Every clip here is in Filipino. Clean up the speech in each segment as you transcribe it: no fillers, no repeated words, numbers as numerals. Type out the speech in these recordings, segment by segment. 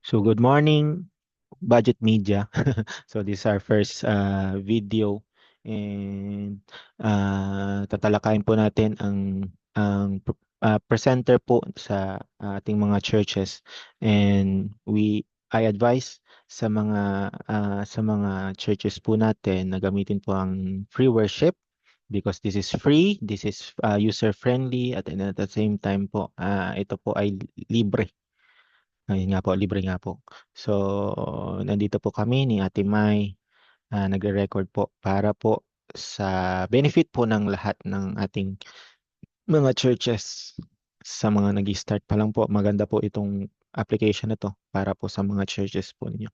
So good morning, Budget Media. So this is our first video and tatalakayin po natin ang presenter po sa ating mga churches, and I advise sa mga churches po natin na gamitin po ang free worship because this is free, this is user friendly, at the same time po ito po ay libre. Ayun nga po, libre nga po. So, nandito po kami ni Ate Mai, nagre-record po para po sa benefit po ng lahat ng ating mga churches. Sa mga nag-start pa lang po, maganda po itong application na to para po sa mga churches po ninyo.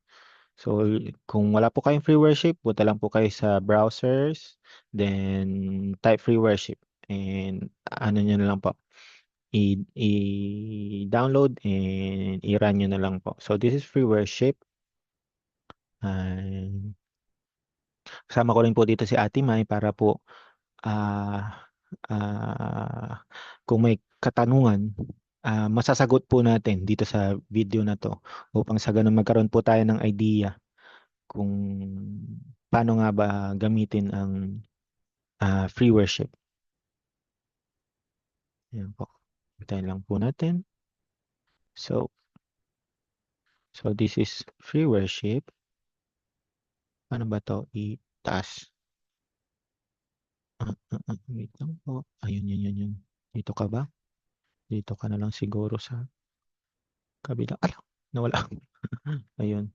So, kung wala po kayong free worship, punta lang po kayo sa browsers, then type free worship, and ano nyo na lang po, i-download and i-run nyo na lang po. So this is free worship. And kasama ko rin po dito si Ate Mai para po ah kung may katanungan, masasagot po natin dito sa video na to upang sa ganun magkaroon po tayo ng idea kung paano nga ba gamitin ang free worship. Yan po. Hintayin lang po natin. So, this is free worship. Paano ba to itaas? Wait lang po. Ayun, yun. Dito ka ba? Dito ka na lang siguro sa kabila. Ala, nawala. Ayun.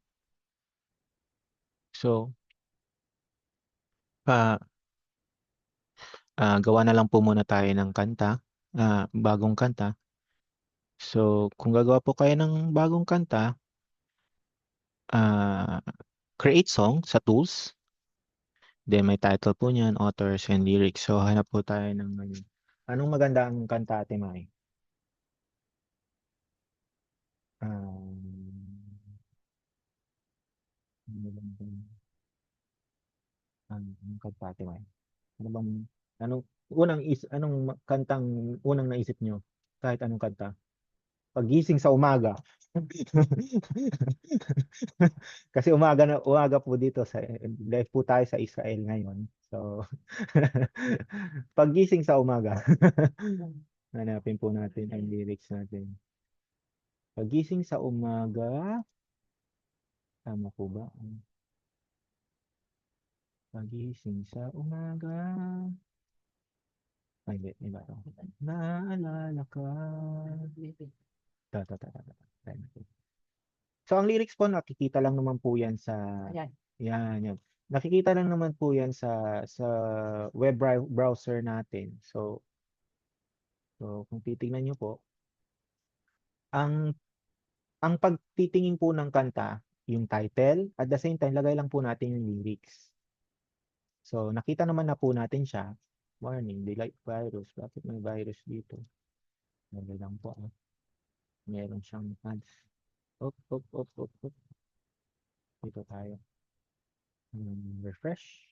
So, pa gawa na lang po muna tayo ng kanta, bagong kanta. So, kung gagawa po kayo ng bagong kanta, ah, create song sa tools. Then may title po niyan, authors and lyrics. So, hanap po tayo ng ano. Anong maganda ang kanta, Ate Mai? Ano bang anong kanta, Ate Mai? Ano bang, kantang unang naisip nyo? Kahit anong kanta. Pagising sa umaga. Kasi umaga po dito live po tayo sa Israel ngayon. So, pagising sa umaga. Hanapin po natin ang lyrics natin. Pagising sa umaga. Tama po ba? Pagising sa umaga. Ay, hindi. Iba to. Naalala ka. Tayo na po. So, ang lyrics po, nakikita lang naman po yan sa... Ayan. Yan. Nakikita lang naman po yan sa browser natin. So kung titingnan nyo po, ang pagtitingin po ng kanta, yung title, at the same time, lagay lang po natin yung lyrics. So, nakita naman na po natin siya. Warning, delete virus. Bakit may virus dito? Lagay lang po. Meron siyang ads. Op. Dito tayo. Refresh.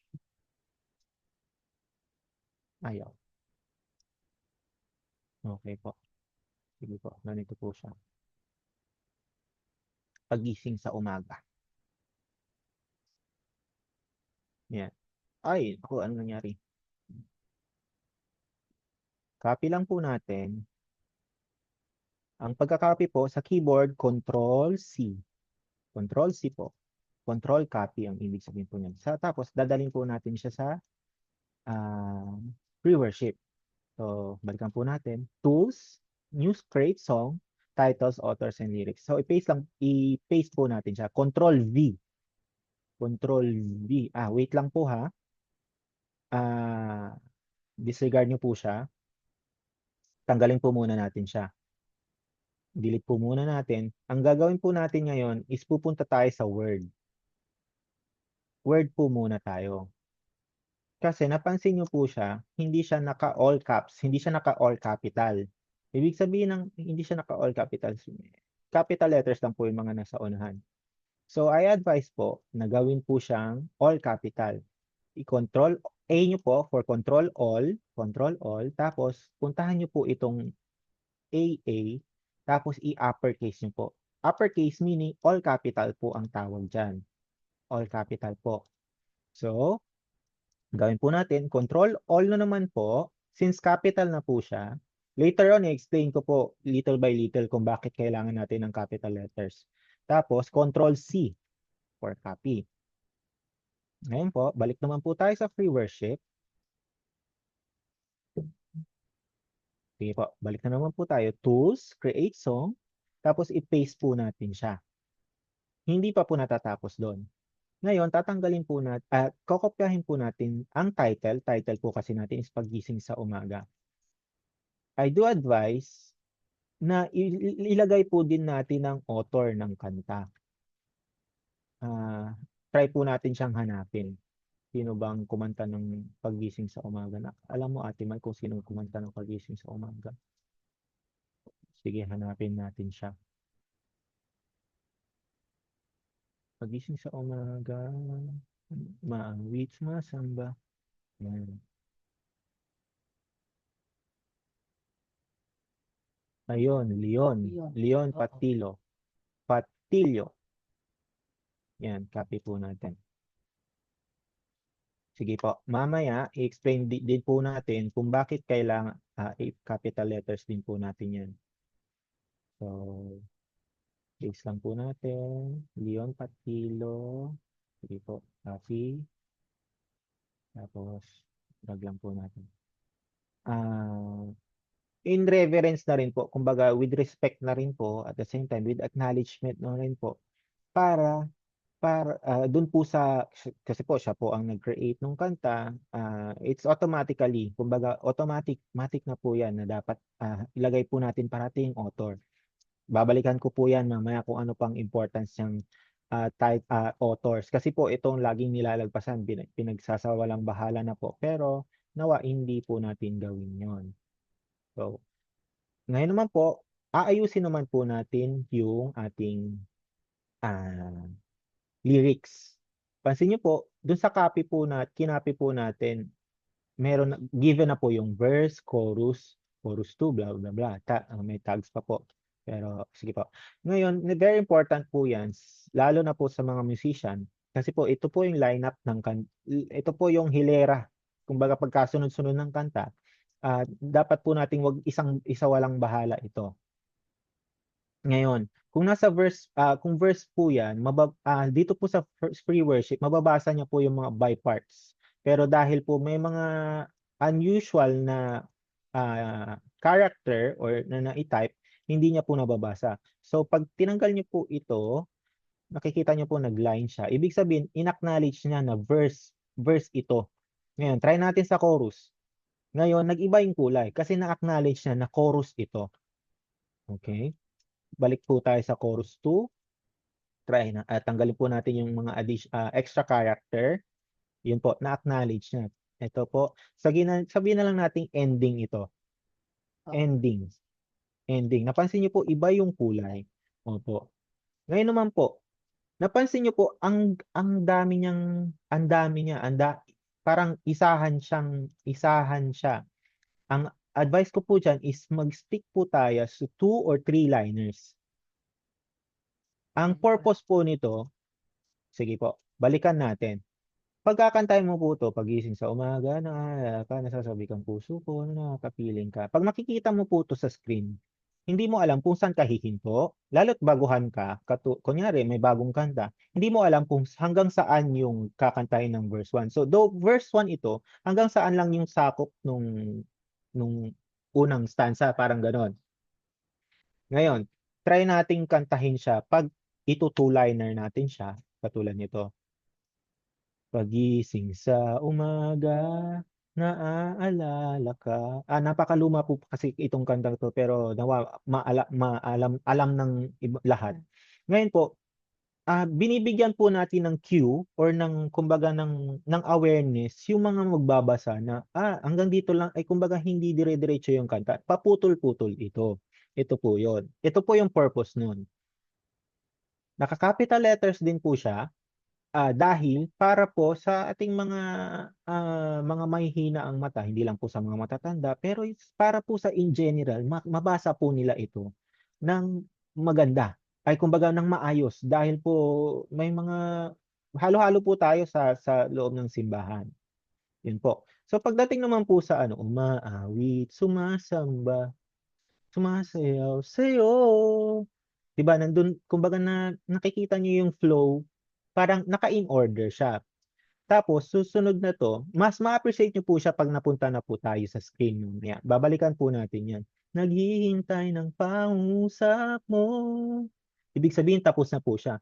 Ayaw. Okay po. Sige po. Ganito po siya. Pagising sa umaga. Yan. Ay, ako, ano nangyari? Copy lang po natin. Ang pagka-copy po sa keyboard, Control-C. Control-C po. Control copy ang ibig sabihin po niyan. Tapos, dadalhin po natin siya sa free worship. So, balikan po natin. Tools, News, Create Song, Titles, Authors, and Lyrics. So, i-paste po natin siya. Control-V. Control-V. Wait lang po ha. Disregard nyo po siya. Tanggalin po muna natin siya. Delete po muna natin. Ang gagawin po natin ngayon is pupunta tayo sa Word. Word po muna tayo. Kasi napansin nyo po siya, hindi siya naka-all caps, hindi siya naka-all capital. Ibig sabihin ng hindi siya naka-all capitals, capital letters lang po yung mga nasa unahan. So, I advise po na gawin po siyang all capital. I-control A nyo po for control all, tapos puntahan nyo po itong AA, tapos i-uppercase nyo po. uppercase meaning all capital po ang tawag dyan. All capital po. So, gawin po natin, control all na naman po, since capital na po siya, later on, i-explain ko po little by little kung bakit kailangan natin ng capital letters. Tapos, control C for copy. Ngayon po, balik naman po tayo sa free worship. Sige po, balik na naman po tayo. Tools, create song, tapos i-paste po natin siya. Hindi pa po natatapos doon. Ngayon, tatanggalin po natin, kokopyahin po natin ang title. Title po kasi natin is Paggising sa Umaga. I do advise na ilagay po din natin ang author ng kanta. Try po natin siyang hanapin. Sino bang kumanta ng Paggising sa Umaga? Alam mo, Ate Mai, kung sino kumanta ng Paggising sa Umaga? Sige, hanapin natin siya. Paggising sa umaga, maawit, masamba. Yan. Ayun, Leon Patilo. Patillo. Yan, copy po natin. Sige po, mamaya i-explain din po natin kung bakit kailangan capital letters din po natin yan. So, paste lang po natin. Leon Patilo. Sige po, copy. Tapos, drag lang po natin. In reverence na rin po, kumbaga with respect na rin po, at the same time with acknowledgement na rin po, para dun po sa, kasi po siya po ang nag-create ng kanta, it's automatically, kumbaga automatic na po yan na dapat ilagay po natin parating author. Babalikan ko po yan mamaya kung ano pang importance ng authors. Kasi po itong laging nilalagpasan, pinagsasawalang bahala na po. Pero nawa hindi po natin gawin yon. So, ngayon naman po, aayusin naman po natin yung ating lyrics. Pansin niyo po, dun sa copy po kinopy po natin, given na po yung verse, chorus 2, blah, blah, blah. May tags pa po. Pero, sige po. Ngayon, very important po yan, lalo na po sa mga musician, kasi po, ito po yung lineup ito po yung hilera. Kumbaga, pagkasunod-sunod ng kanta, dapat po nating wag isa walang bahala ito. Ngayon, kung nasa verse, kung verse po yan, dito po sa free worship, mababasa niya po yung mga by parts. Pero dahil po may mga unusual na character or na i-type, hindi niya po nababasa. So, pag tinanggal niyo po ito, nakikita niyo po nag-line siya. Ibig sabihin, in-acknowledge niya na verse ito. Ngayon, try natin sa chorus. Ngayon, nag-iba yung kulay kasi na-acknowledge niya na chorus ito. Okay? Balik po tayo sa chorus 2. Try na. Tanggalin po natin yung mga extra character. Yun po, na-acknowledge niya. Ito po. Sabihin na lang natin ending ito. Ending. Napansin niyo po, iba yung kulay. Opo. Ngayon naman po, napansin niyo po, ang dami niya, parang isahan siya. Ang advice ko po dyan is mag-stick po tayo sa 2 or 3 liners. Ang purpose po nito, sige po, balikan natin. Pagkakantahin mo po ito, pagising sa umaga, nasasabi kang puso ko, nakakapiling ka. Pag makikita mo po ito sa screen, hindi mo alam kung saan ka hihinto, lalo't baguhan ka, kunyari may bagong kanta, hindi mo alam kung hanggang saan yung kakantahin ng verse 1. So, though verse 1 ito, hanggang saan lang yung sakop nung unang stanza, parang ganon. Ngayon, try nating kantahin siya pag ito two-liner natin siya, katulad nito. Pagising sa umaga, naaalala ka. Napakaluma po kasi itong kantang to, pero alam ng lahat. Ngayon po, binibigyan po natin ng cue or ng kumbaga ng awareness yung mga magbabasa na hanggang dito lang ay kumbaga hindi dire-diretso yung kanta. Paputol-putol ito. Ito po 'yon. Ito po yung purpose nun. Naka-capital letters din po siya dahil para po sa ating mga mahihina ang mata, hindi lang po sa mga matatanda, pero para po sa in general, mabasa po nila ito ng maganda. ay kumbaga ng maayos dahil po may mga halo-halo po tayo sa loob ng simbahan. Yun po. So pagdating naman po sa ano, umaawit, sumasamba, sumasayaw sa'yo. 'Di ba nandun kumbaga nakikita niyo yung flow, parang naka-in order siya. Tapos susunod na 'to, mas ma-appreciate niyo po siya 'pag napunta na po tayo sa screen mamaya. Babalikan po natin 'yan. Naghihintay ng pangusap mo. Ibig sabihin tapos na po siya.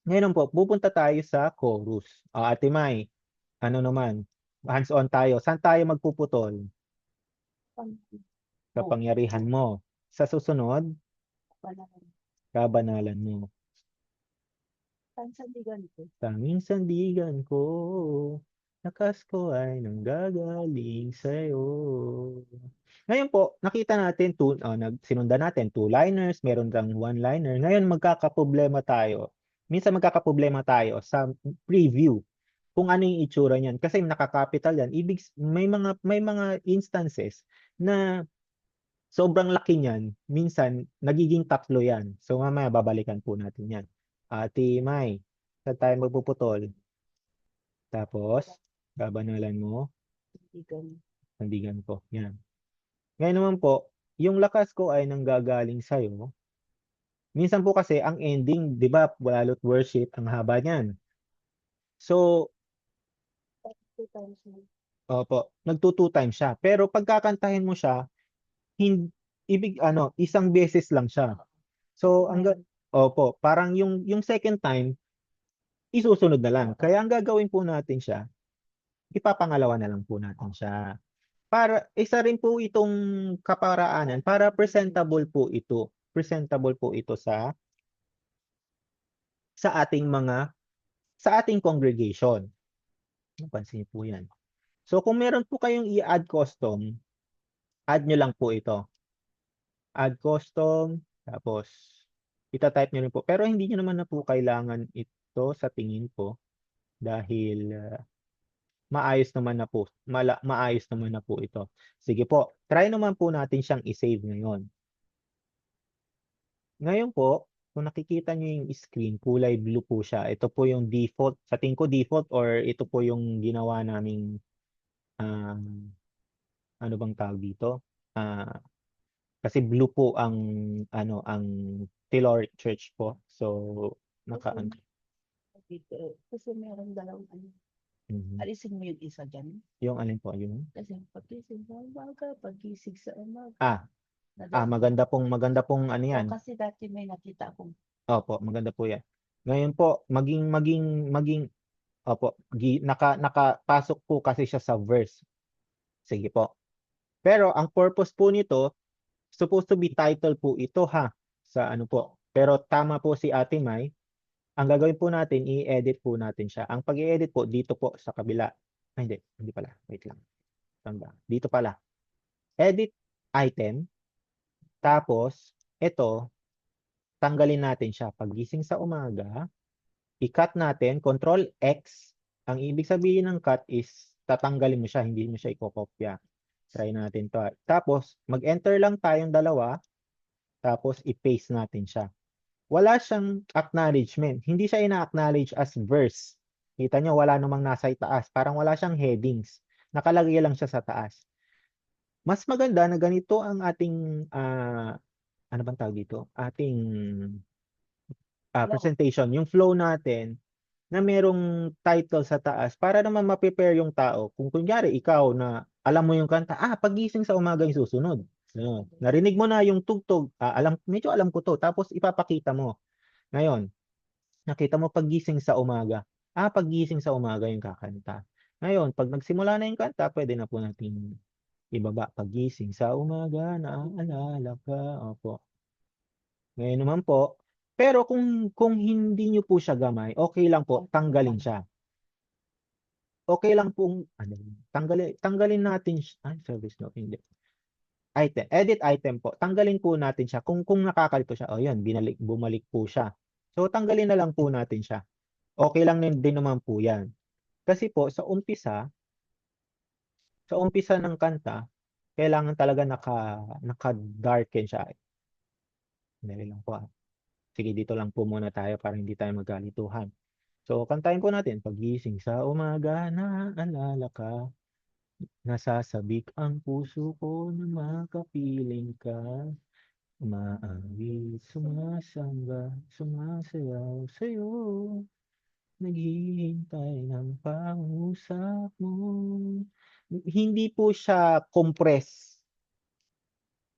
Ngayon po, pupunta tayo sa chorus. O, Ate Mai, ano naman, hands-on tayo. Saan tayo magpuputol? Kapangyarihan mo. Sa susunod, kabanalan mo. Tanging sandigan ko, lakas ko ay nanggagaling sa'yo. Ngayon po, nakita natin, sinundan natin, two-liners, meron kang one-liner. Ngayon, magkakaproblema tayo. Minsan magkakaproblema tayo sa preview kung ano yung itsura niyan. Kasi nakakapital yan. May mga instances na sobrang laki niyan, minsan nagiging tatlo yan. So mamaya babalikan po natin yan. Ate Mai, saan tayo magpuputol? Tapos, babanalan mo, sandigan ko. Yan. Ngayon naman po, yung lakas ko ay nanggagaling sa'yo. Minsan po kasi ang ending, di ba, lalo't worship, ang haba niyan. So, opo, nagto-two times siya. Pero pagkakantahin mo siya, isang beses lang siya. So, opo, parang yung second time, isusunod na lang. Kaya ang gagawin po natin siya, ipapangalawa na lang po natin siya. Para, isa rin po itong kaparaanan, para presentable po ito. Presentable po ito sa ating sa ating congregation. Napansin niyo po yan. So, kung meron po kayong i-add custom, add nyo lang po ito. Add custom, tapos ita-type nyo rin po. Pero hindi nyo naman na po kailangan ito sa tingin ko dahil maayos naman na po. Maayos naman na po ito. Sige po, try naman po natin siyang i-save ngayon. Ngayon po, kung nakikita nyo yung screen, kulay blue po siya. Ito po yung default. Sa tingin ko default or ito po yung ginawa naming ano bang tawag dito? Kasi blue po ang Tillor Church po. So, Kasi meron dalawang Mhm. alisin mo yung isa dyan. Yung alin po, yun? Kasi pagising sa umaga, pagising sa umaga. Maganda pong ano yan. Kasi dati may nakita akong Opo, maganda po yan. Ngayon po, opo, nakapasok po kasi siya sa verse. Sige po. Pero ang purpose po nito, supposed to be title po ito ha, sa ano po. Pero tama po si Ate Mai, ang gagawin po natin, i-edit po natin siya. Ang pag-i-edit po, dito po sa kabila. Ay, hindi pala. Wait lang. Tanda. Dito pala. Edit item. Tapos, ito, tanggalin natin siya. Paggising sa umaga, i-cut natin, Control X. Ang ibig sabihin ng cut is, tatanggalin mo siya, hindi mo siya ikokopya. Try natin to. Tapos, mag-enter lang tayong dalawa, tapos i-paste natin siya. Wala siyang acknowledgement. Hindi siya ina-acknowledge as verse. Kita nyo, wala namang nasa itaas. Parang wala siyang headings. Nakalagay lang siya sa taas. Mas maganda na ganito ang ating, ano bang tawag dito? Ating presentation. Yung flow natin, na merong title sa taas para naman ma-prepare yung tao. Kung kunyari, ikaw na alam mo yung kanta, pagising sa umaga yung susunod. Narinig mo na yung tugtog, medyo alam ko to. Tapos ipapakita mo. Ngayon, nakita mo paggising sa umaga. Paggising sa umaga yung kakanta. Ngayon, pag nagsimula na yung kanta, pwede na po natin ibaba. Paggising sa umaga, naaalala ka. Opo. Ngayon naman po, pero kung hindi nyo po siya gamay, okay lang po, tanggalin siya. Okay lang pong, tanggalin natin, service no, hindi. Item, edit item po. Tanggalin po natin siya. Kung nakakalito siya, yan, bumalik po siya. So, tanggalin na lang po natin siya. Okay lang din naman po yan. Kasi po, sa umpisa ng kanta, kailangan talaga naka-darken siya. Dali lang po. Sige, dito lang po muna tayo para hindi tayo magkalituhan. So, kantahin po natin. Pagising sa umaga, naalala ka. Nasasabik ang puso ko na makapiling ka. Umaawit, sumasamba, sumasayaw sa'yo. Naghihintay ng pangusap mo. Hindi po siya compress,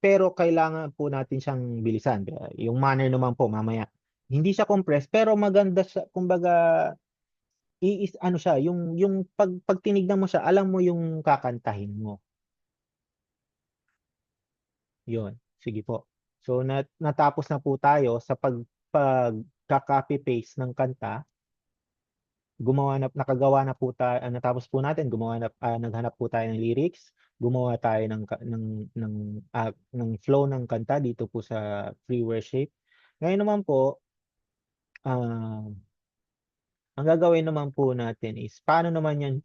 pero kailangan po natin siyang bilisan. Yung manner naman po mamaya. Hindi siya compress, pero maganda siya. Kumbaga, ano siya, yung pag tinignan mo siya, alam mo yung kakantahin mo. Yun. Sige po. So, natapos na po tayo sa pagka-copy paste ng kanta. Nakagawa na po tayo, natapos po natin, naghanap po tayo ng lyrics, gumawa tayo ng flow ng kanta dito po sa free worship. Ngayon naman po, ah, ang gagawin naman po natin is paano naman yan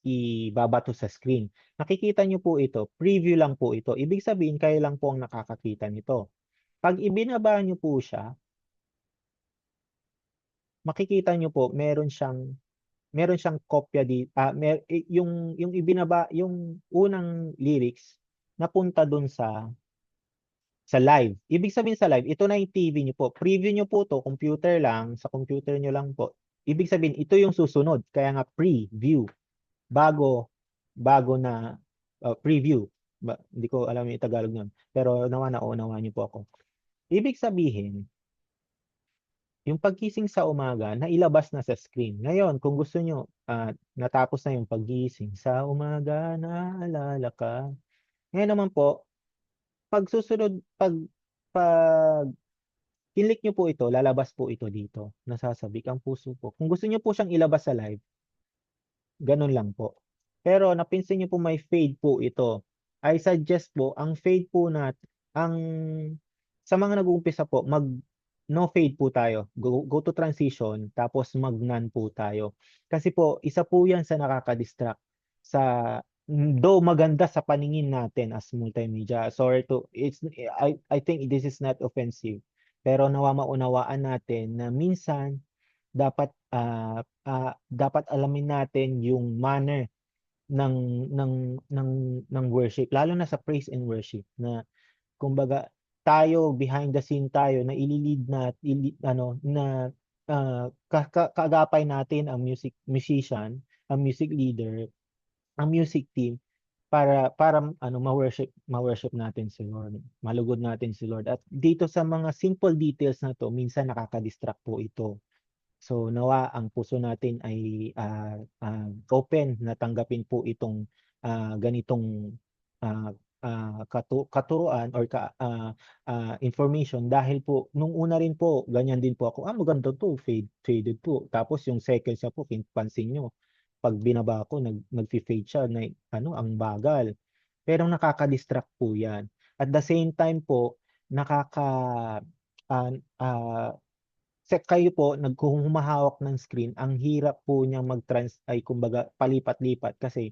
ibabato sa screen. Nakikita nyo po ito, preview lang po ito. Ibig sabihin, kayo lang po ang nakakakita nito. Pag ibinaba nyo po siya, makikita nyo po, meron siyang kopya yung ibinaba, yung unang lyrics napunta dun sa live. Ibig sabihin sa live, ito na yung TV nyo po. Preview nyo po to, computer lang, sa computer nyo lang po. Ibig sabihin, ito yung susunod. Kaya nga preview. Bago, bago na preview. Hindi ko alam yung Tagalog nun. Pero naunawa nyo po ako. Ibig sabihin, yung paggising sa umaga, nailabas na sa screen. Ngayon, kung gusto nyo, natapos na yung paggising sa umaga, naalala ka. Ngayon naman po, pag kinlik nyo po ito, lalabas po ito dito. Nasasabik ang puso po. Kung gusto nyo po siyang ilabas sa live, ganun lang po. Pero napinsin nyo po may fade po ito. I suggest po, ang fade po sa mga nag-uumpisa po, no fade po tayo. Go to transition, tapos mag none po tayo. Kasi po, isa po yan sa nakaka-distract sa though maganda sa paningin natin as multimedia. I think this is not offensive. Pero maunawaan natin na minsan dapat alamin natin yung manner ng ng ng ng worship, lalo na sa praise and worship, na kumbaga tayo behind the scene tayo na ililid na ano na kaagapay natin ang musician, ang music leader, ang music team para ma-worship natin si Lord. Malugod natin si Lord. At dito sa mga simple details na to, minsan nakaka-distract po ito. So nawa ang puso natin ay open na tanggapin po itong ganitong ah, katuruan or information, dahil po nung una rin po ganyan din po ako. Maganda to, faded po. Tapos yung seconds niya po, pansin nyo, pag binaba ko nag-fade siya na ang bagal. Pero nakaka-distract po 'yan. At the same time po, nakaka ah, ah, kayo po humahawak ng screen, ang hirap po niyang ay kumbaga palipat-lipat, kasi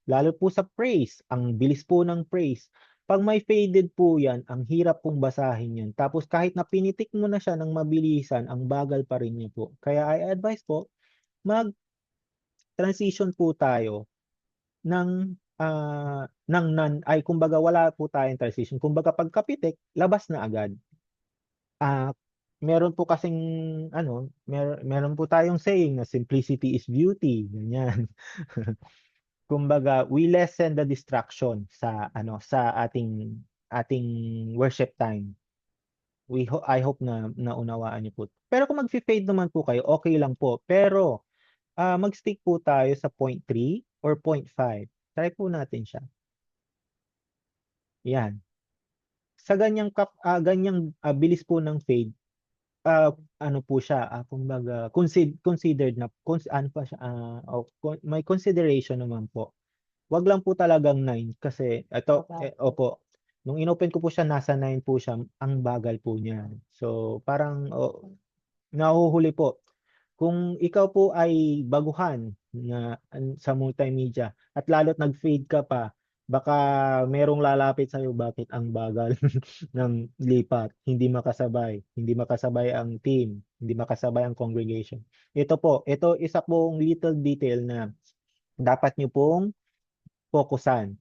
lalo po sa praise, ang bilis po ng praise. Pag may faded po 'yan, ang hirap pong basahin 'yan. Tapos kahit na pinitik mo na siya ng mabilisan, ang bagal pa rin niya po. Kaya I advise po, mag-transition po tayo ng none, ay kumbaga wala po tayong transition. Kumbaga pagkapitik, labas na agad. Ah, meron po kasing meron po tayong saying na simplicity is beauty, ganyan. Kumbaga, we lessen the distraction sa ating worship time. I hope na naunawaan niyo po. Pero kung magfi-fade naman po kayo, okay lang po. Pero mag-stick po tayo sa point 3 or point 5. Try po natin siya. Yan. Sa ganyang bilis po ng fade, ano po siya, kumbaga considered na ano pa siya, may consideration naman po. Wag lang po talagang 9, kasi opo, nung inopen ko po siya, nasa 9 po siya, ang bagal po niya. So parang nahuhuli po. Kung ikaw po ay baguhan sa multimedia at lalo't nag-fade ka pa, Baka merong lalapit sa'yo, bakit ang bagal ng lipat, hindi makasabay ang team, hindi makasabay ang congregation. Ito isa pong little detail na dapat nyo pong fokusan.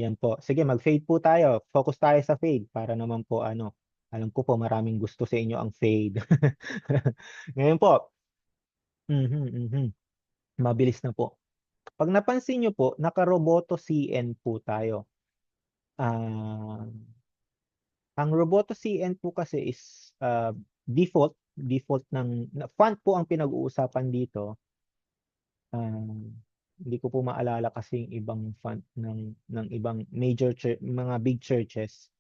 Yan po. Sige, mag-fade po tayo. Focus tayo sa fade para naman po alam ko po maraming gusto sa inyo ang fade. Ngayon po, mhm, mhm, mabilis na po. Pag napansin nyo po, naka-Roboto CN po tayo. Ah, ang Roboto CN po kasi is default font po ang pinag-uusapan dito. Hindi ko po maalala kasi yung ibang font ng ibang mga big churches.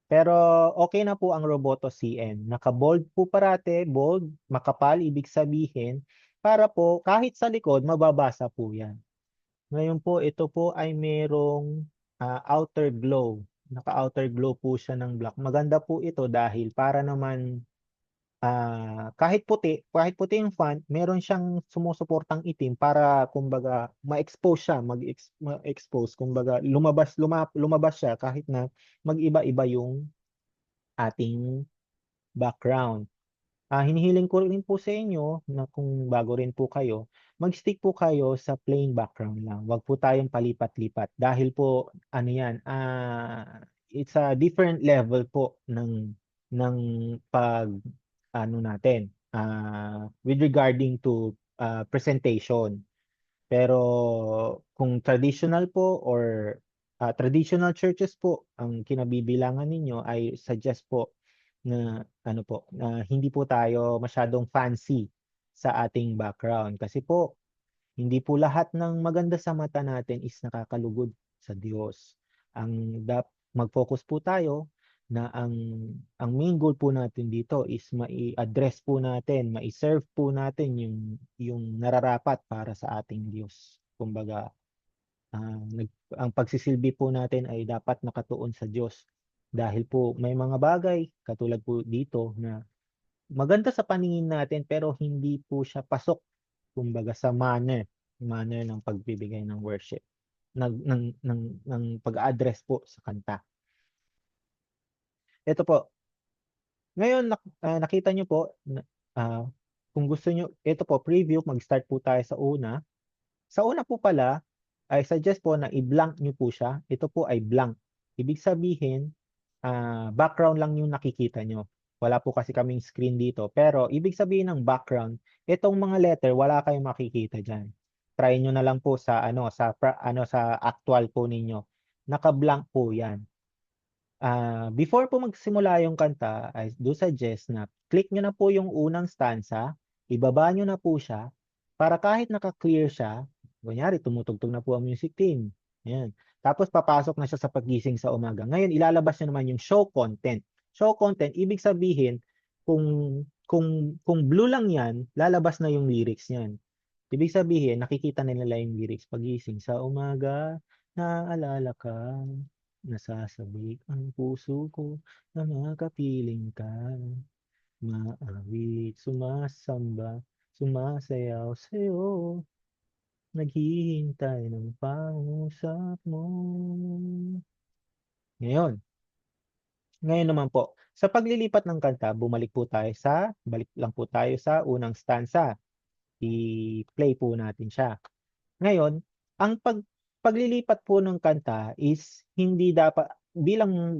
Pero okay na po ang Roboto CN. Naka-bold po parate, bold, makapal, ibig sabihin, para po kahit sa likod, mababasa po yan. Ngayon po, ito po ay merong outer glow. Naka-outer glow po siya ng black. Maganda po ito dahil para naman kahit puti yung font, meron siyang sumusuportang itim para kumbaga ma-expose siya, ma-expose, kumbaga lumabas siya kahit na mag-iba-iba yung ating background. Hinihiling ko rin po sa inyo na kung bago rin po kayo, mag-stick po kayo sa plain background lang. Huwag po tayong palipat-lipat dahil po ano yan, it's a different level po ng pag natin with regarding to presentation. Pero kung traditional po or traditional churches po ang kinabibilangan ninyo, ay suggest po na na hindi po tayo masyadong fancy sa ating background kasi po hindi po lahat ng maganda sa mata natin is nakakalugod sa Diyos. Mag-focus po tayo na ang main goal po natin dito is mai-address po natin, mai-serve po natin yung nararapat para sa ating Diyos. Kumbaga, ang pagsisilbi po natin ay dapat nakatuon sa Diyos. Dahil po may mga bagay katulad po dito na maganda sa paningin natin pero hindi po siya pasok kumbaga sa manner ng pagbibigay ng worship, ng pag-address po sa kanta. Ito po. Ngayon nakita nyo po kung gusto nyo, ito po preview, mag-start po tayo sa una. Sa una po pala, I suggest po na i-blank nyo po siya. Ito po ay blank. Ibig sabihin, background lang yung nakikita nyo. Wala po kasi kaming screen dito. Pero ibig sabihin ng background, itong mga letter, wala kayong makikita dyan. Try nyo na lang po sa actual po ninyo. Naka-blank po yan. Before po magsimula yung kanta, I do suggest na click nyo na po yung unang stanza, ibaba nyo na po siya, para kahit naka-clear siya, kunyari tumutugtog na po ang music team. Yan. Tapos papasok na siya sa paggising sa umaga. Ngayon, ilalabas nyo naman yung show content. Show content, ibig sabihin, kung blue lang yan, lalabas na yung lyrics niyan. Ibig sabihin, nakikita na nila yung lyrics. Pagising sa umaga, naaalala ka, nasasabik ang puso ko na makapiling ka. Maawit, sumasamba, sumasayaw sa'yo, naghihintay ng pangusap mo. Ngayon, ngayon naman po, sa paglilipat ng kanta, balik lang po tayo sa unang stanza. I-play po natin siya. Ngayon, ang paglilipat po ng kanta is hindi dapat bilang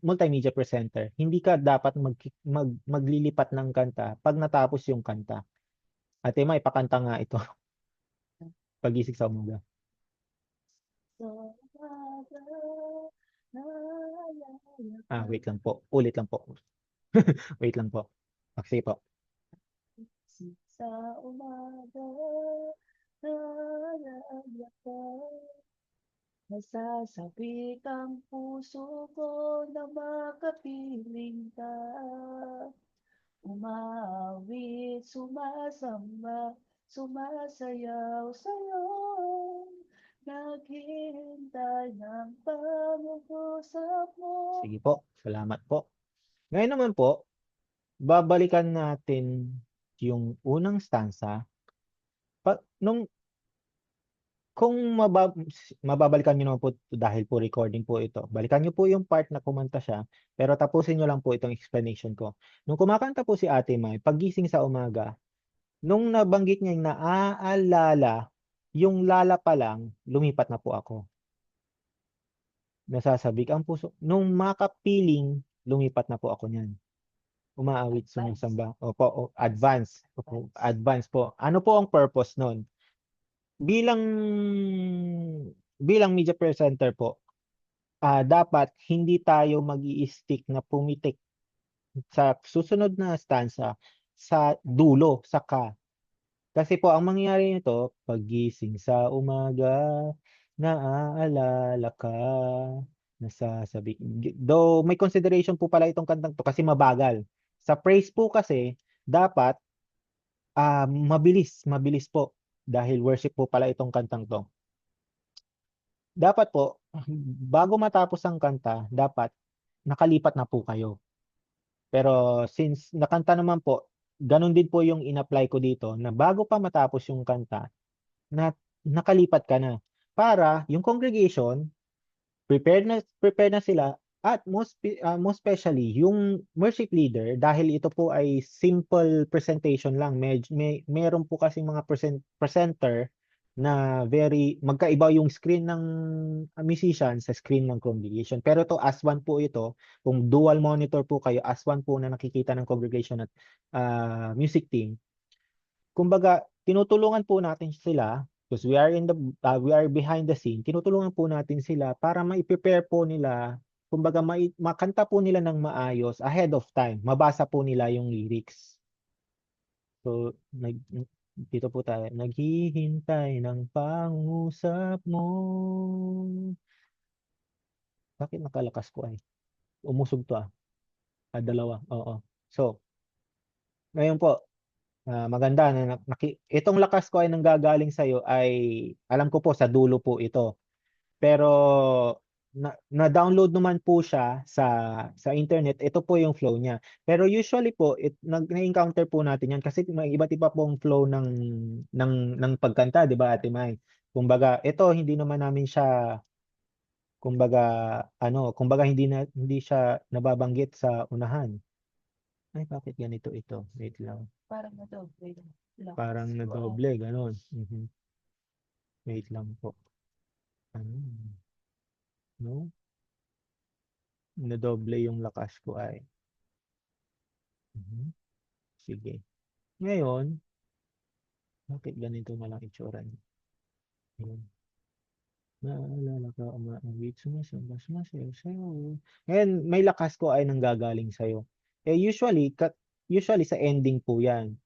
multimedia presenter, hindi ka dapat maglilipat ng kanta pag natapos yung kanta. Ate, may pakanta nga ito. Pagising sa umaga. Wait lang po. Ulit lang po. Wait lang po. Okay po. Sa umaga, naalala ka. Nasasabik ang puso ko na makapiling ka. Umawit, sumasamba, sumasayaw sa'yo. Naghihintay ng pag-usap mo. Sige po. Salamat po. Ngayon naman po, babalikan natin yung unang stanza. Nung kung mababalikan niyo naman po dahil po recording po ito, balikan niyo po yung part na kumanta siya, pero tapusin niyo lang po itong explanation ko. Nung kumakanta po si Ate May, paggising sa umaga, nung nabanggit niya yung naaalala, yung lala pa lang, lumipat na po ako. Nasasabik ang puso. Nung makapiling, lumipat na po ako niyan. Umaawit, sumasamba. Opo, advance. Opo, advance po. Ano po ang purpose nun? Bilang media presenter po, dapat hindi tayo mag-i-stick na pumitik sa susunod na stanza sa dulo, sa ka. Kasi po, ang mangyayari nito, paggising sa umaga, naaalala ka, nasasabi. Though may consideration po pala itong kantang to kasi mabagal. Sa praise po kasi, dapat mabilis po. Dahil worship po pala itong kantang to. Dapat po, bago matapos ang kanta, dapat nakalipat na po kayo. Pero since nakanta naman po, ganun din po yung in-apply ko dito na bago pa matapos yung kanta, na nakalipat ka na para yung congregation prepared na sila at most especially yung worship leader dahil ito po ay simple presentation lang meron po kasi mga presenter na very magkaiba yung screen ng musician sa screen ng congregation pero to as one po ito kung dual monitor po kayo as one po na nakikita ng congregation at music team. Kumbaga, tinutulungan po natin sila because we are behind the scene. Tinutulungan po natin sila para mai-prepare po nila, kumbaga makanta po nila ng maayos ahead of time. Mabasa po nila yung lyrics. So, dito po tayo. Naghihintay ng pangusap mo. Bakit nakalakas ko ay? Umusog to ah. Dalawa. Oo. So, ngayon po, maganda na itong lakas ko ay nanggagaling sa iyo ay alam ko po sa dulo po ito. Pero na-download naman po siya sa internet. Ito po yung flow niya. Pero usually po na-encounter po natin yan kasi may iba't iba pong flow ng pagkanta, 'di ba, Ate May? Kumbaga, ito hindi naman namin siya kumbaga kumbaga hindi siya nababanggit sa unahan. Ay, bakit ganito ito? Wait lang. Parang nadoble yung lakas Parang ko. nadoble, ganon. Wait lang po. Ano? No? Nadoble yung lakas ko ay. Mhm. Sige. Ngayon, bakit ganito na lang itsura niya? Ayun. Naalala ka, umaawit, sumasamba, sumasayaw sa'yo. Ngayon, may lakas ko ay nanggagaling sa'yo. Usually sa ending po yan.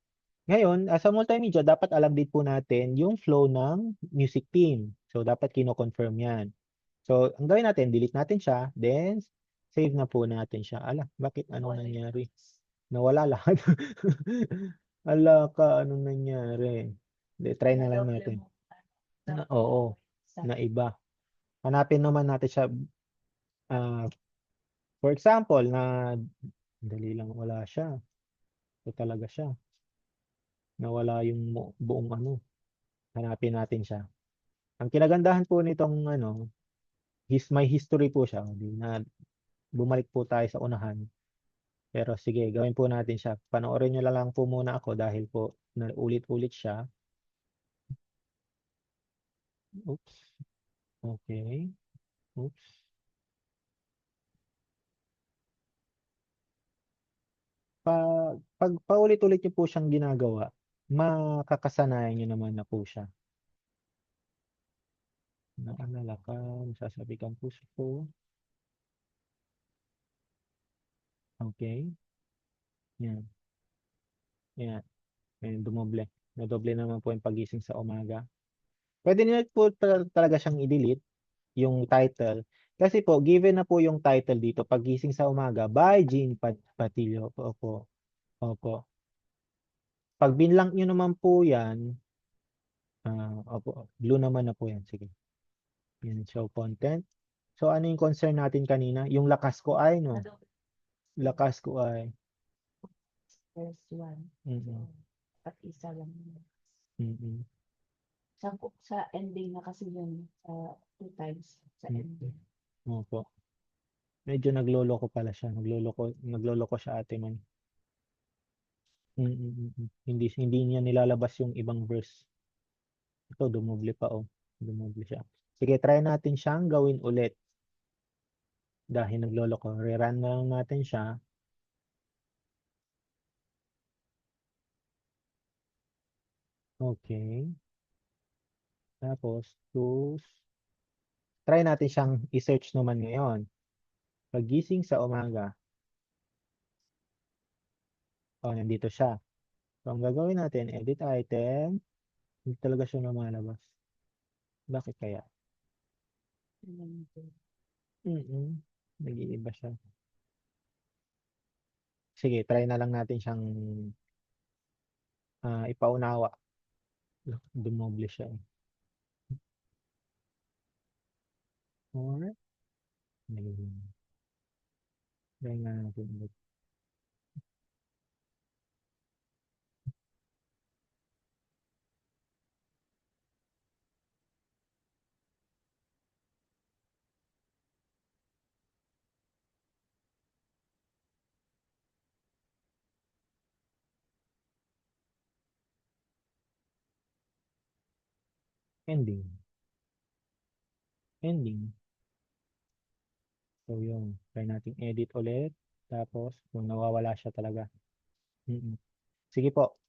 Ngayon, as a multimedia, dapat alam din po natin yung flow ng music team. So, dapat kino-confirm yan. So, ang gawin natin, delete natin siya, then save na po natin siya. Ala, bakit ano nangyari? Nawala lahat. Ala ka, anong nangyari? Try na lang Nadoble natin. mo. Ano, Oo, na iba. Hanapin naman natin siya. ah, for example, dali lang wala siya. Ito talaga siya. Nawala yung buong ano. Hanapin natin siya. Ang kinagandahan po nitong may history po siya. Di na bumalik po tayo sa unahan. Pero sige, gawin po natin siya. Panoorin nyo lang po muna ako dahil po ulit-ulit siya. Oops. Okay. Oops. Pag paulit-ulit nyo po siyang ginagawa, makakasanayan nyo naman na po siya. Naalala ka, masasabi kang puso ko. Okay. Yan. Yan. Yan, dumoble. Nadoble naman po yung pagising sa umaga. Pwede nyo po talaga siyang i-delete, yung title. Kasi po, given na po yung title dito, Pagising sa Umaga by Jean Patillo. Opo. Opo. Pag binlang nyo naman po yan, opo, blue naman na po yan. Sige. Yan, show content. So, ano yung concern natin kanina? Yung lakas ko ay, no? nadoble. Lakas ko ay. First one. Mm-mm. At isa lang. Mm-mm. Sa ending na kasi yun, sa 2 times sa ending. Opo. Medyo nagloloko pala siya. Nagloloko siya ate man. Hindi niya nilalabas yung ibang verse. Ito, dumoble pa oh. Dumoble siya. Sige, try natin siyang gawin ulit. Dahil nagloloko. Rerun na lang natin siya. Okay. Tapos, try natin siyang i-search naman ngayon. Pagising sa umaga. Oh, nandito siya. So, ang gagawin natin, edit item. Hindi talaga siya lumalabas. Bakit kaya? Nag-iiba siya. Sige, try na lang natin siyang ipaunawa. Dumoble siya. Or, try nga natin ulit. Ending. So, yun. Try natin edit ulit. Tapos, kung nawawala siya talaga. Sige po.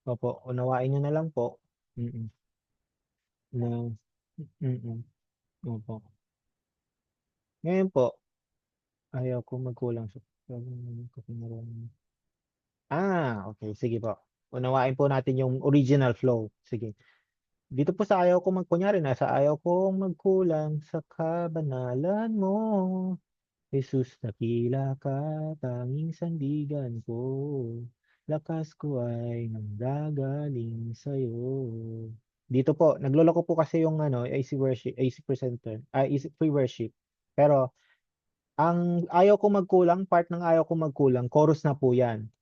Opo, unawain nyo na lang po. Na, opo. Ngayon po, ayaw ko magkulang sa okay. Sige po. Unawain po natin yung original flow. Sige. Dito po sa ayaw ko kunyari, nasa ayaw kong magkulang sa kabanalan mo. Jesus, dakila ka, tanging sandigan ko. Lakas ko ay nanggagaling sa'yo. Dito po, nagloloko po kasi yung AC worship, AC presenter, AC free worship. Pero, ang ayaw ko magkulang, part ng ayaw ko magkulang, chorus na po yan.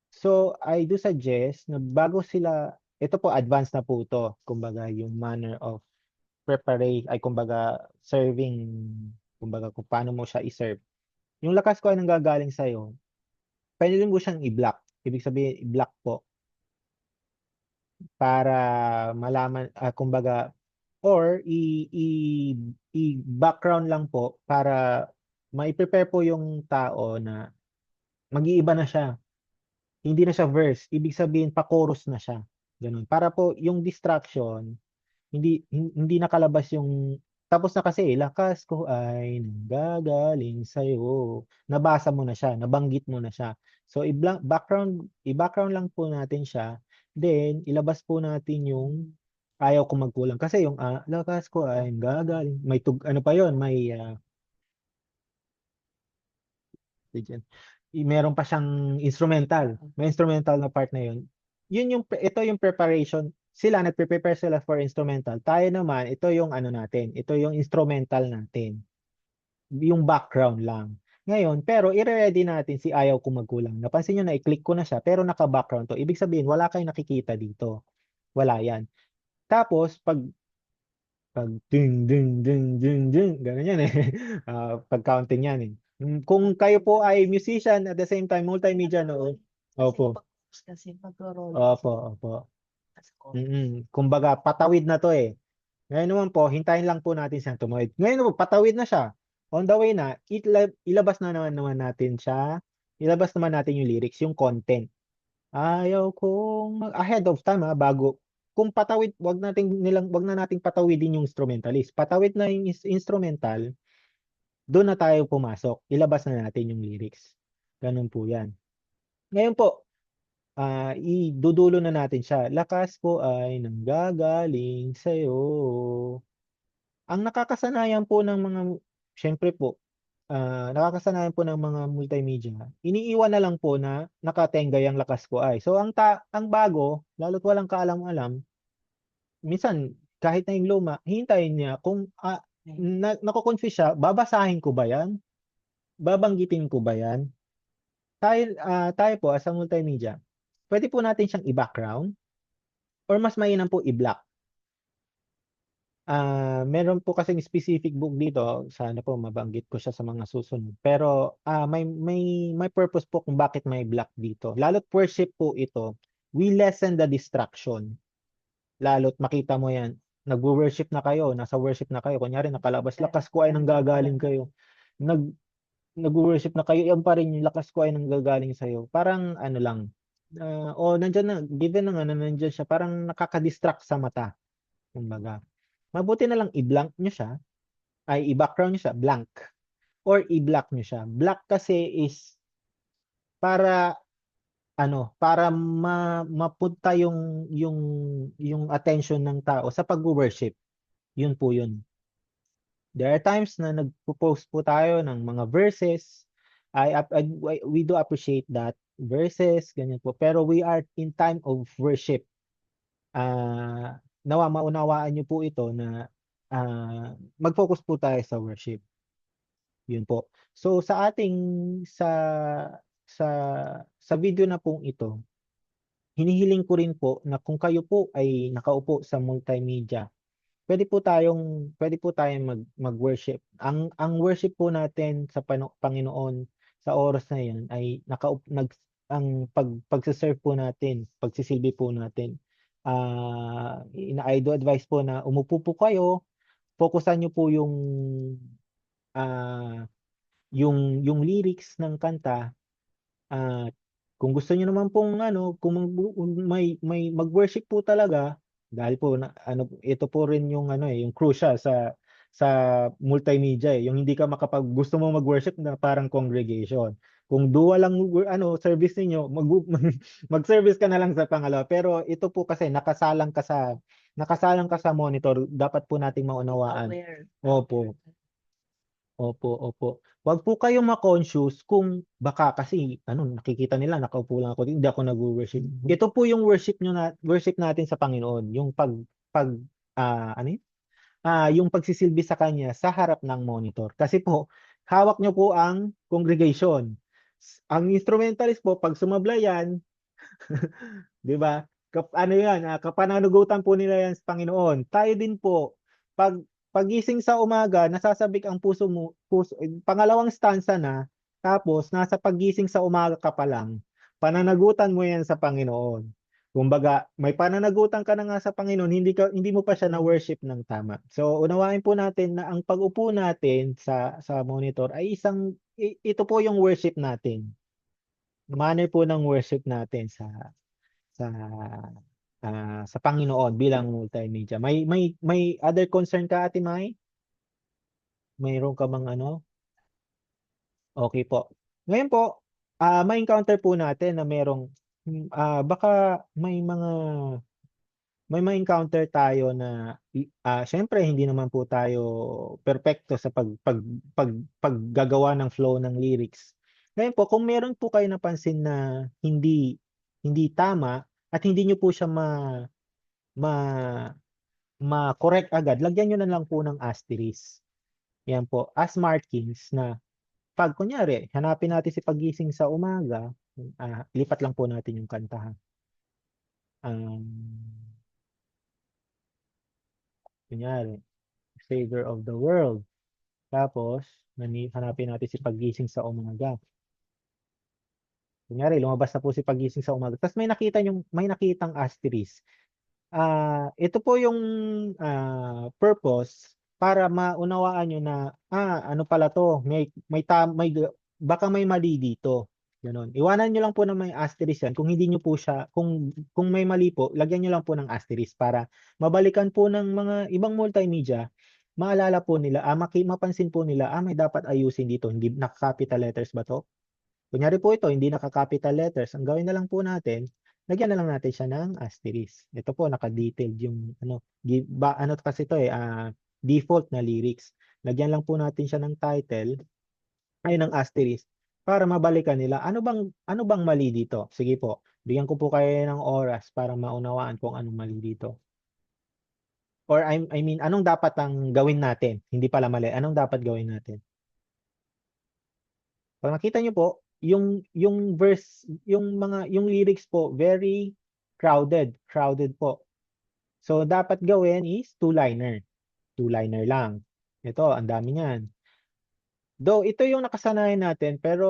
So, I do suggest na bago sila, ito po, advanced na po ito. Kumbaga, yung manner of kumbaga, serving, kumbaga, kung paano mo siya i-serve. Yung lakas ko ay nanggagaling sa'yo, pwede rin po siyang i-block. Ibig sabihin, i-block po para malaman, kumbaga, or i-background lang po para mai-prepare po yung tao na mag-iiba na siya. Hindi na siya verse. Ibig sabihin, pa-chorus na siya. Ganun. Para po yung distraction, hindi nakalabas yung tapos na kasi lakas ko ay nanggagaling sa iyo. Nabasa mo na siya, nabanggit mo na siya. So i-background lang po natin siya. Then ilabas po natin yung ayaw ko magkulang kasi yung lakas ko ay nanggagaling. May ano pa yon, meron pa siyang instrumental. May instrumental na part na yun. Ito yung preparation. Sila, nagpe-prepare sila for instrumental. Tayo naman, ito yung ano natin. Ito yung instrumental natin. Yung background lang. Ngayon, pero i-ready natin si Ayaw Kung Magkulang. Napansin nyo na i-click ko na siya, pero naka-background to. Ibig sabihin, wala kayong nakikita dito. Wala yan. Tapos, pag ding ding ding ding ding ganun yan eh. Pag counting yan eh. Kung kayo po ay musician at the same time multimedia no. Opo. Kasi pag-roll. Opo. Kumbaga patawid na to eh. Ngayon naman po, hintayin lang po natin siyang tumawid. Ngayon po, patawid na siya. On the way na, ilabas na naman natin siya. Ilabas naman natin yung lyrics, yung content. Ayaw kong ahead of time bago kung patawid, wag na nating patawidin yung instrumentalist. Patawid na yung instrumental, doon na tayo pumasok. Ilabas na natin yung lyrics. Ganun po 'yan. Ngayon po, idudulo na natin siya. Lakas ko ay nanggagaling sa iyo. Ang nakakasanayan po ng mga syempre po, nakakasanayan po ng mga multimedia, iniiwan na lang po na nakatenga yung lakas ko ay. So ang bago, lalo't walang kaalam-alam, minsan kahit na yung luma, hintayin niya kung nako-confuse siya, babasahin ko ba 'yan? Babanggitin ko ba 'yan? Tayo po as a multimedia, pwede po natin siyang i-background. or mas mainam po i-block. Meron po kasing specific book dito, sana po mabanggit ko siya sa mga susunod. Pero may purpose po kung bakit may block dito. Lalo't worship po ito, we lessen the distraction. Lalo't makita mo yan, nag-worship na kayo, nasa worship na kayo, kunyari nakalabas, lakas ko ay nanggagaling kayo. Nag Nag-worship na kayo, yan pa rin yung lakas ko ay nanggagaling sa'yo. Parang ano lang, nandyan na, given na nga na nandyan siya, parang nakaka-distract sa mata. Kumbaga, mabuti na lang i-blank nyo siya, ay i-background nyo siya, blank. Or i-block nyo siya. Black kasi is para para mapunta yung attention ng tao sa pag-worship. Yun po yun. There are times na nagpo-post po tayo ng mga verses. We do appreciate that verses, ganyan po. Pero we are in time of worship. Maunawaan niyo po ito na mag-focus po tayo sa worship. Yun po. So sa sa video na pong ito, hinihiling ko rin po na kung kayo po ay nakaupo sa multimedia, pwede po tayong mag-worship. Ang worship po natin sa Panginoon sa oras na 'yan ay pagse-serve po natin, pagsisilbi po natin. I do advise po na umupo po kayo, fokusan niyo po ah, yung lyrics ng kanta. At kung gusto niyo naman pong kung may mag-worship po talaga, dahil po ito po rin yung yung crucial sa multimedia yung hindi ka gusto mo mag-worship na parang congregation. Kung dual lang service niyo, mag-service ka na lang sa pangalawa. Pero ito po kasi nakasalang ka sa monitor, dapat po nating maunawaan. Aware. Opo. Opo, opo. Wag po kayong ma-conscious kung baka kasi nakikita nila nakaupo lang ako, hindi ako nagwo-worship. Ito po yung worship natin sa Panginoon, yung pag yung pagsisilbi sa kanya sa harap ng monitor. Kasi po hawak niyo po ang congregation. Ang instrumentalist po pag sumablay yan, 'di ba? Yan, kapananagutan po nila yan sa Panginoon. Tayo din po, pag pagising sa umaga, nasasabik ang pangalawang stanza na, tapos nasa paggising sa umaga ka pa lang, pananagutan mo yan sa Panginoon. Kumbaga, may pananagutan ka na nga sa Panginoon, hindi mo pa siya na worship ng tama. So, unawain po natin na ang pag-upo natin sa monitor ay ito po yung worship natin. Manner po ng worship natin sa sa Panginoon bilang multimedia. May other concern ka, Ate Mai? Mayroon ka bang Okay po. Ngayon po, ma-encounter po natin na baka may ma-encounter tayo na syempre hindi naman po tayo perpekto sa paggagawa ng flow ng lyrics. Ngayon po, kung meron po kayo napansin na hindi tama at hindi niyo po siya ma ma-correct agad, lagyan niyo na lang po ng asterisk. Yan po, as markings na pag kunyari, hanapin natin si Paggising sa Umaga, lipat lang po natin yung kantahan. Kunyari, Savior of the World. Tapos, hanapin natin si Paggising sa Umaga. Kunyari, lumabas na po si Paggising sa Umaga. Tapos may nakitang asterisk. Ito po yung purpose para maunawaan nyo na ano pala to, baka may mali dito. Ganon. Iwanan nyo lang po na may asterisk yan. Kung hindi nyo po siya, kung may mali po, lagyan nyo lang po ng asterisk para mabalikan po ng mga ibang multimedia, maalala po nila, mapansin po nila, may dapat ayusin dito. Hindi naka-capital letters ba to? Kunyari po ito, hindi naka-capital letters. Ang gawin na lang po natin, lagyan na lang natin siya ng asterisk. Ito po, naka-detailed yung kasi ito default na lyrics. Lagyan lang po natin siya ng title, ay ng asterisk, para mabalikan nila. Ano bang mali dito? Sige po, bigyan ko po kayo ng oras para maunawaan kung anong mali dito. Or I mean, anong dapat ang gawin natin? Hindi pala mali. Anong dapat gawin natin? Pag nakita nyo po, yung verse, yung lyrics po, very crowded po. So, dapat gawin is two-liner. Two-liner lang. Ito, ang dami niyan. Though, ito yung nakasanayan natin, pero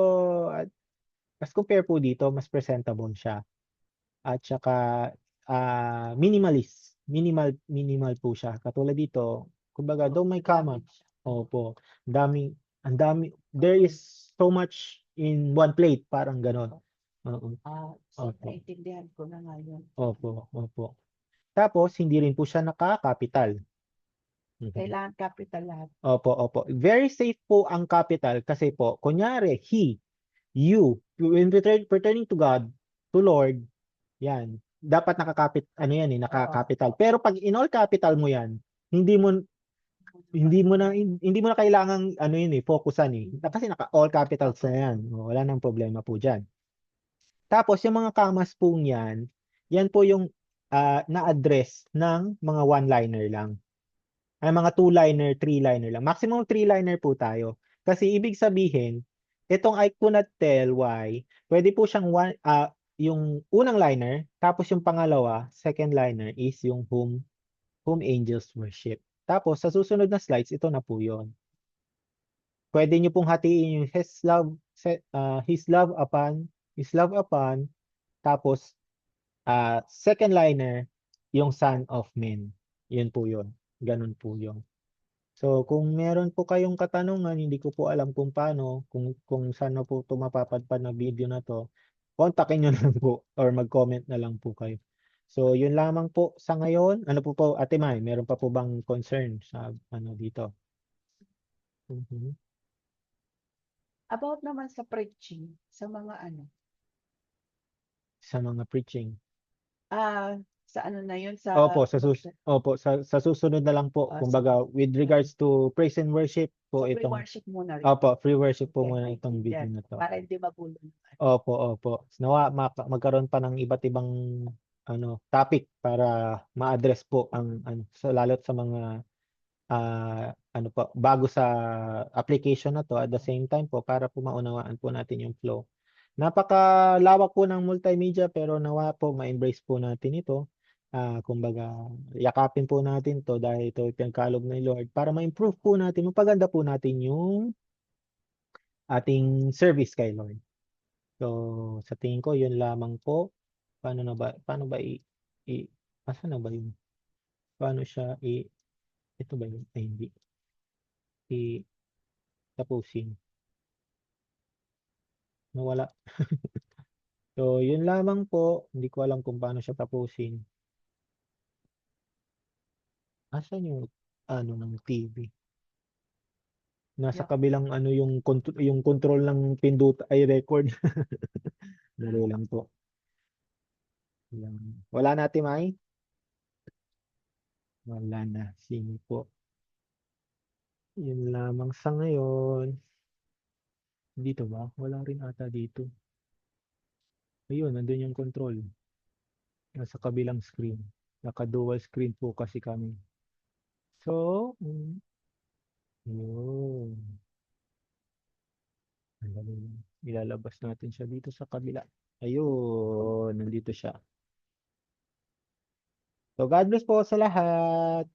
as compare po dito, mas presentable siya. At saka, minimalist. Minimal po siya. Katulad dito, kumbaga, though may kama. Opo. Ang dami. There is so much in one plate. Parang ganon. Oo. So, Opo. naintindihan ko na ngayon. Opo. Opo. Tapos, hindi rin po siya naka-capital. Mhm. Kailangan capital lahat. Opo, opo. Very safe po ang capital kasi po, kunyari, he, you, when pertaining to God, to Lord, yan, dapat ano yan naka-capital. Pero pag in all capital mo yan, hindi mo hindi mo na kailangang ano yun focusan kasi naka all capitals na yan. Wala nang problema po diyan. Tapos yung mga kamas po yan, yan po yung na-address ng mga one-liner lang. Ay mga two-liner, three-liner lang. Maximum three-liner po tayo. Kasi ibig sabihin, itong I could not tell why, pwede po siyang yung unang liner, tapos yung pangalawa, second liner is yung whom angels worship. Tapos sa susunod na slides, ito na po yon. Pwede nyo pong hatiin yung his love upon, tapos second liner, yung son of man. Yun po yun. Ganun po yun. So, kung meron po kayong katanungan, hindi ko po alam kung paano, kung saan na po ito mapapadpad na video na to, kontakin nyo lang po or mag-comment na lang po kayo. So, yun lamang po sa ngayon. Ano po Ate Mai, meron pa po bang concern sa ano dito? Mhm. About naman sa preaching, sa mga ano, Sa mga preaching. sa ano na yun, sa Sa susunod na lang po. Kumbaga, with regards to praise and worship po sa itong pre-worship muna rin. free worship po Okay, muna itong video yan. na to. Para hindi magulo. Opo. Nawa magkaroon pa ng iba't ibang topic para ma-address po ang lalo't sa mga bago sa application na to at the same time po para po maunawaan po natin yung flow. Napakalawak po ng multimedia pero nawa po ma-embrace po natin ito. Kumbaga, yakapin po natin to dahil ito pinagkaloob ng Lord para ma-improve po natin, mapaganda po natin yung ating service kay Lord. So, sa tingin ko, yun lamang po. Paano ba asa na ba yun? Paano siya ito ba yun? Ay, hindi. Tapusin. Nawala. So, yun lamang po. Hindi ko alam kung paano siya tapusin. Asan yung ng TV? Nasa Yeah. kabilang yung control ng pindot ay record. Dali lang po. Wala natin Mai? Wala na. Sige po. Yun lamang sa ngayon. Dito ba? Wala rin ata dito. Ayun, nandun yung control. Nasa kabilang screen. Naka-dual screen po kasi kami. So, yun. Ilalabas natin siya dito sa kabila. Ayun, nandito siya. So, God bless po sa lahat.